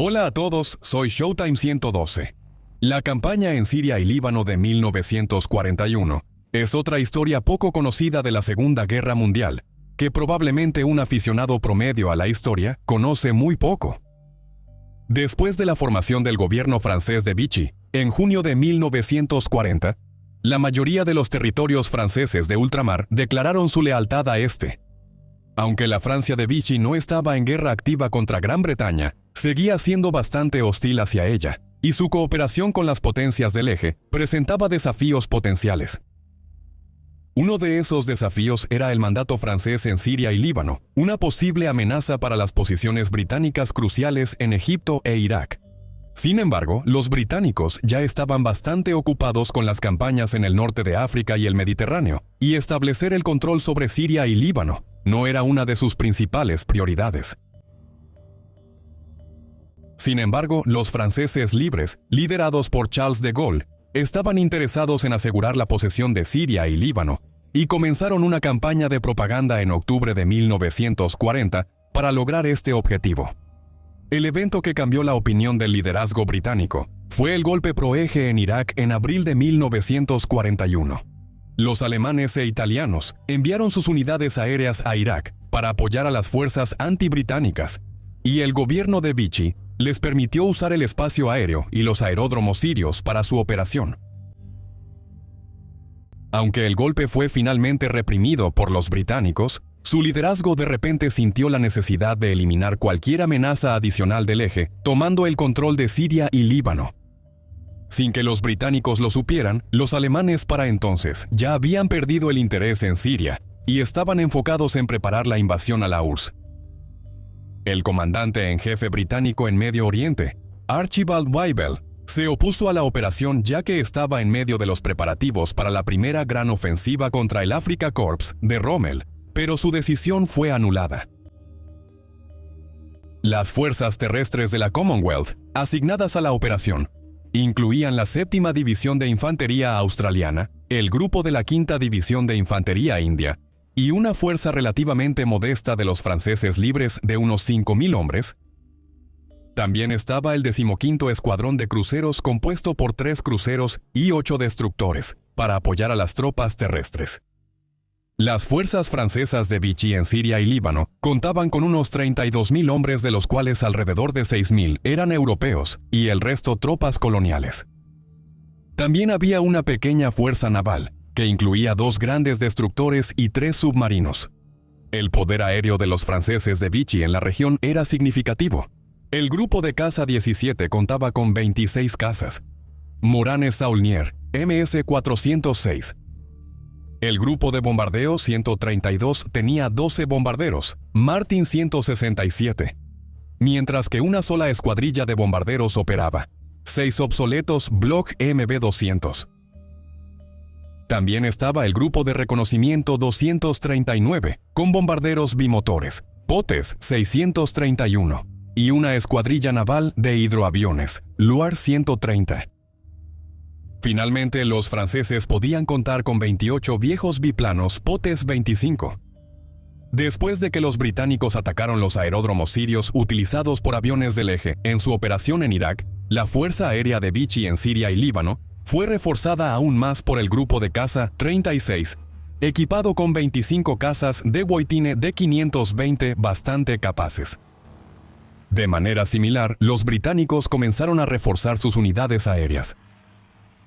Hola a todos, soy Showtime 112. La campaña en Siria y Líbano de 1941 es otra historia poco conocida de la Segunda Guerra Mundial, que probablemente un aficionado promedio a la historia conoce muy poco. Después de la formación del gobierno francés de Vichy, en junio de 1940, la mayoría de los territorios franceses de ultramar declararon su lealtad a este. Aunque la Francia de Vichy no estaba en guerra activa contra Gran Bretaña, seguía siendo bastante hostil hacia ella, y su cooperación con las potencias del eje presentaba desafíos potenciales. Uno de esos desafíos era el mandato francés en Siria y Líbano, una posible amenaza para las posiciones británicas cruciales en Egipto e Irak. Sin embargo, los británicos ya estaban bastante ocupados con las campañas en el norte de África y el Mediterráneo, y establecer el control sobre Siria y Líbano no era una de sus principales prioridades. Sin embargo, los franceses libres, liderados por Charles de Gaulle, estaban interesados en asegurar la posesión de Siria y Líbano, y comenzaron una campaña de propaganda en octubre de 1940 para lograr este objetivo. El evento que cambió la opinión del liderazgo británico fue el golpe pro-eje en Irak en abril de 1941. Los alemanes e italianos enviaron sus unidades aéreas a Irak para apoyar a las fuerzas antibritánicas, y el gobierno de Vichy les permitió usar el espacio aéreo y los aeródromos sirios para su operación. Aunque el golpe fue finalmente reprimido por los británicos, su liderazgo de repente sintió la necesidad de eliminar cualquier amenaza adicional del eje, tomando el control de Siria y Líbano. Sin que los británicos lo supieran, los alemanes para entonces ya habían perdido el interés en Siria y estaban enfocados en preparar la invasión a la URSS. El comandante en jefe británico en Medio Oriente, Archibald Wavell, se opuso a la operación ya que estaba en medio de los preparativos para la primera gran ofensiva contra el Afrika Korps de Rommel, pero su decisión fue anulada. Las fuerzas terrestres de la Commonwealth, asignadas a la operación, incluían la 7ª División de Infantería Australiana, el grupo de la 5ª División de Infantería India, y una fuerza relativamente modesta de los franceses libres de unos 5.000 hombres. También estaba el 15º Escuadrón de Cruceros compuesto por 3 cruceros y 8 destructores, para apoyar a las tropas terrestres. Las fuerzas francesas de Vichy en Siria y Líbano contaban con unos 32.000 hombres, de los cuales alrededor de 6.000 eran europeos y el resto tropas coloniales. También había una pequeña fuerza naval, que incluía 2 grandes destructores y 3 submarinos. El poder aéreo de los franceses de Vichy en la región era significativo. El grupo de caza 17 contaba con 26 cazas. Morane Saulnier, MS-406. El grupo de bombardeo 132 tenía 12 bombarderos, Martin 167. Mientras que una sola escuadrilla de bombarderos operaba, 6 obsoletos Block MB-200. También estaba el grupo de reconocimiento 239, con bombarderos bimotores, Potes 631, y una escuadrilla naval de hidroaviones, Loire 130. Finalmente, los franceses podían contar con 28 viejos biplanos Potes 25. Después de que los británicos atacaron los aeródromos sirios utilizados por aviones del eje en su operación en Irak, la Fuerza Aérea de Vichy en Siria y Líbano fue reforzada aún más por el grupo de caza 36, equipado con 25 cazas de Dewoitine D-520 bastante capaces. De manera similar, los británicos comenzaron a reforzar sus unidades aéreas.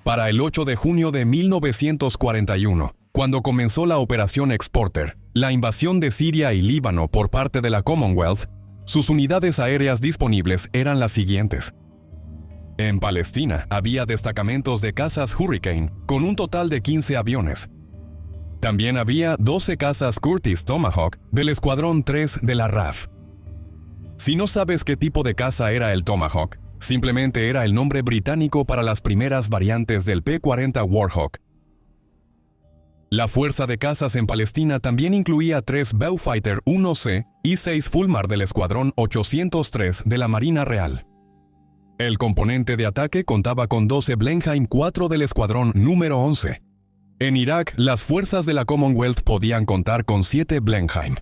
Para el 8 de junio de 1941, cuando comenzó la Operación Exporter, la invasión de Siria y Líbano por parte de la Commonwealth, sus unidades aéreas disponibles eran las siguientes. En Palestina había destacamentos de cazas Hurricane, con un total de 15 aviones. También había 12 cazas Curtiss Tomahawk del Escuadrón 3 de la RAF. Si no sabes qué tipo de caza era el Tomahawk, simplemente era el nombre británico para las primeras variantes del P-40 Warhawk. La fuerza de cazas en Palestina también incluía 3 Beaufighter 1C y 6 Fulmar del Escuadrón 803 de la Marina Real. El componente de ataque contaba con 12 Blenheim 4 del Escuadrón número 11. En Irak, las fuerzas de la Commonwealth podían contar con 7 Blenheim.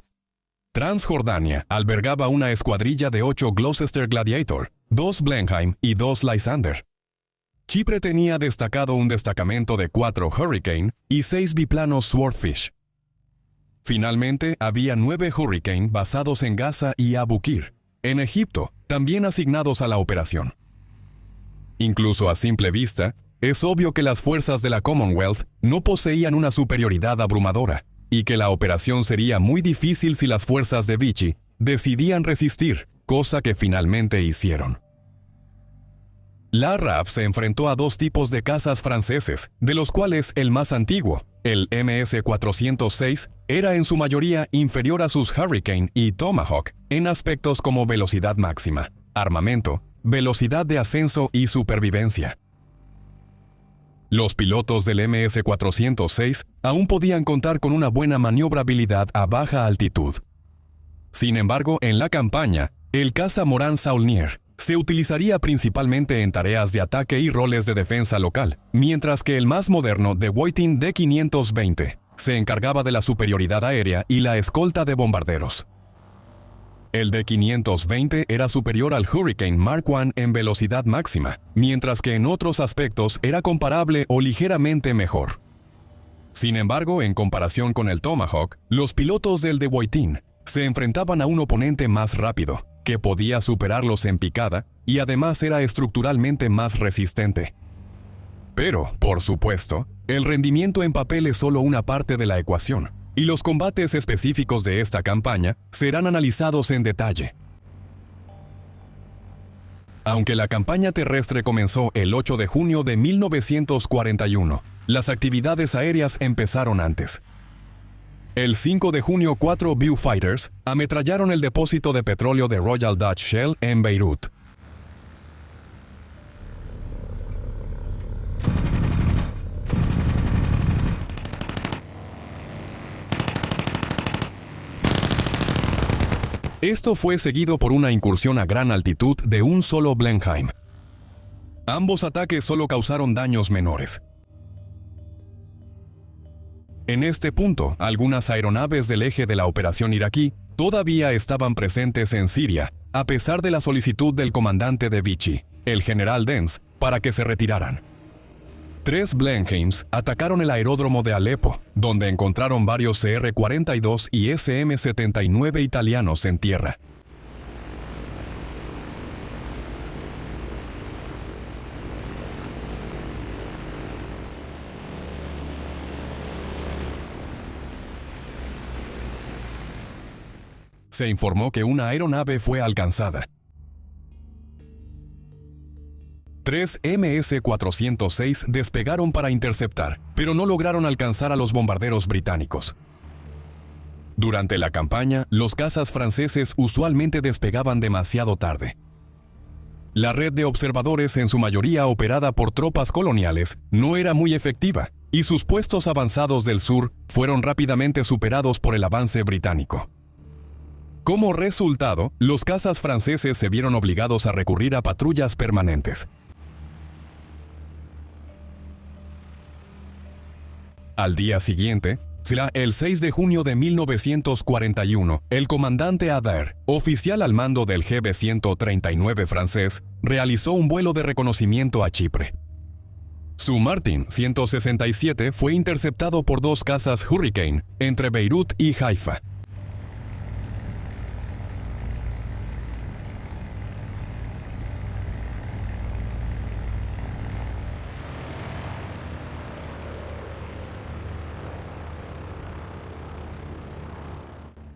Transjordania albergaba una escuadrilla de 8 Gloucester Gladiator, 2 Blenheim y 2 Lysander. Chipre tenía destacado un destacamento de 4 Hurricane y 6 biplanos Swordfish. Finalmente, había 9 Hurricane basados en Gaza y Abu Qir, en Egipto, también asignados a la operación. Incluso a simple vista, es obvio que las fuerzas de la Commonwealth no poseían una superioridad abrumadora, y que la operación sería muy difícil si las fuerzas de Vichy decidían resistir, cosa que finalmente hicieron. La RAF se enfrentó a 2 tipos de cazas franceses, de los cuales el más antiguo, el MS-406, era en su mayoría inferior a sus Hurricane y Tomahawk en aspectos como velocidad máxima, armamento, velocidad de ascenso y supervivencia. Los pilotos del MS-406 aún podían contar con una buena maniobrabilidad a baja altitud. Sin embargo, en la campaña, el caza Morane Saulnier se utilizaría principalmente en tareas de ataque y roles de defensa local, mientras que el más moderno de Whiting D-520 se encargaba de la superioridad aérea y la escolta de bombarderos. El D-520 era superior al Hurricane Mark I en velocidad máxima, mientras que en otros aspectos era comparable o ligeramente mejor. Sin embargo, en comparación con el Tomahawk, los pilotos del de Whiting se enfrentaban a un oponente más rápido, que podía superarlos en picada y además era estructuralmente más resistente. Pero, por supuesto, el rendimiento en papel es solo una parte de la ecuación, y los combates específicos de esta campaña serán analizados en detalle. Aunque la campaña terrestre comenzó el 8 de junio de 1941, las actividades aéreas empezaron antes. El 5 de junio 4 Viewfighters ametrallaron el depósito de petróleo de Royal Dutch Shell en Beirut. Esto fue seguido por una incursión a gran altitud de un solo Blenheim. Ambos ataques solo causaron daños menores. En este punto, algunas aeronaves del eje de la operación iraquí todavía estaban presentes en Siria, a pesar de la solicitud del comandante de Vichy, el general Dens, para que se retiraran. 3 Blenheims atacaron el aeródromo de Alepo, donde encontraron varios CR-42 y SM-79 italianos en tierra. Se informó que una aeronave fue alcanzada. 3 MS-406 despegaron para interceptar, pero no lograron alcanzar a los bombarderos británicos. Durante la campaña, los cazas franceses usualmente despegaban demasiado tarde. La red de observadores, en su mayoría operada por tropas coloniales, no era muy efectiva, y sus puestos avanzados del sur fueron rápidamente superados por el avance británico. Como resultado, los cazas franceses se vieron obligados a recurrir a patrullas permanentes. Al día siguiente, será el 6 de junio de 1941, el comandante Adair, oficial al mando del GB-139 francés, realizó un vuelo de reconocimiento a Chipre. Su Martin 167 fue interceptado por 2 cazas Hurricane entre Beirut y Haifa.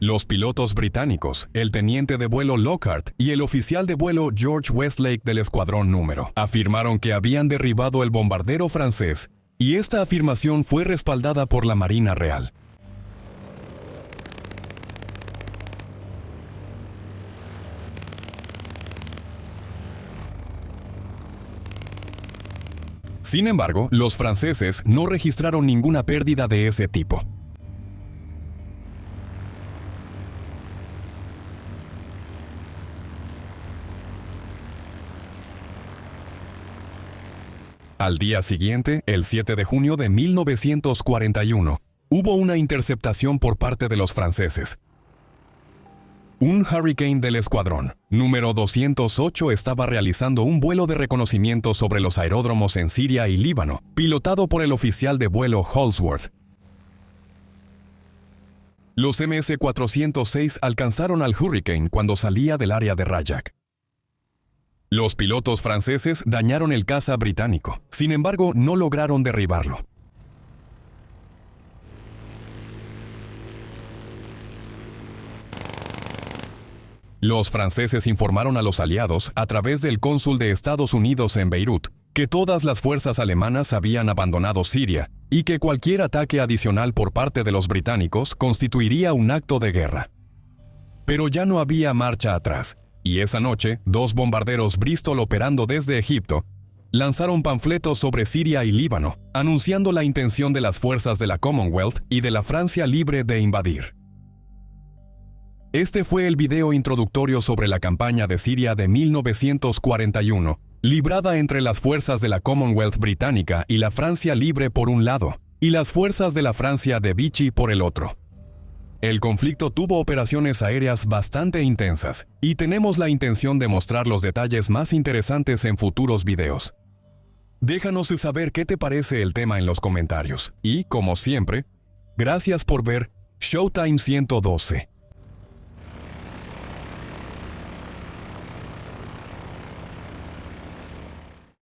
Los pilotos británicos, el teniente de vuelo Lockhart y el oficial de vuelo George Westlake del escuadrón número, afirmaron que habían derribado el bombardero francés, y esta afirmación fue respaldada por la Marina Real. Sin embargo, los franceses no registraron ninguna pérdida de ese tipo. Al día siguiente, el 7 de junio de 1941, hubo una interceptación por parte de los franceses. Un Hurricane del escuadrón número 208 estaba realizando un vuelo de reconocimiento sobre los aeródromos en Siria y Líbano, pilotado por el oficial de vuelo Holdsworth. Los MS-406 alcanzaron al Hurricane cuando salía del área de Rajak. Los pilotos franceses dañaron el caza británico, sin embargo no lograron derribarlo. Los franceses informaron a los aliados, a través del cónsul de Estados Unidos en Beirut, que todas las fuerzas alemanas habían abandonado Siria y que cualquier ataque adicional por parte de los británicos constituiría un acto de guerra. Pero ya no había marcha atrás, y esa noche, 2 bombarderos Bristol operando desde Egipto lanzaron panfletos sobre Siria y Líbano, anunciando la intención de las fuerzas de la Commonwealth y de la Francia libre de invadir. Este fue el video introductorio sobre la campaña de Siria de 1941, librada entre las fuerzas de la Commonwealth británica y la Francia libre por un lado, y las fuerzas de la Francia de Vichy por el otro. El conflicto tuvo operaciones aéreas bastante intensas, y tenemos la intención de mostrar los detalles más interesantes en futuros videos. Déjanos saber qué te parece el tema en los comentarios, y, como siempre, gracias por ver Showtime 112.